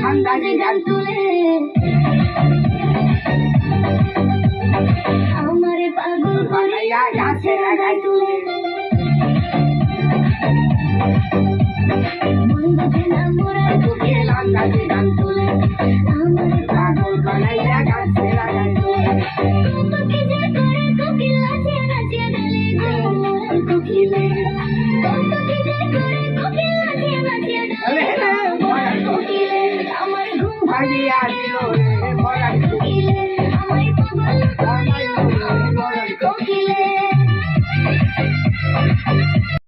আন্দাজে গান তুলে আমারে পাগল বানাইয়া গাছে লাগাই তুলে মন বুঝে না মোরার কোকিল আন্দাজে গান তুলে আমারে পাগল বানাইয়া গাছে লাগাই তুলে কত কি যে করে কোকিল নাচিয়া নাচিয়া ডালে গো মোরার কোকিলে কত কি যে করে কোকিল নাচিয়া নাচিয়া ডালে মোরার কোকিলে আমার ঘুম ভাঙিয়া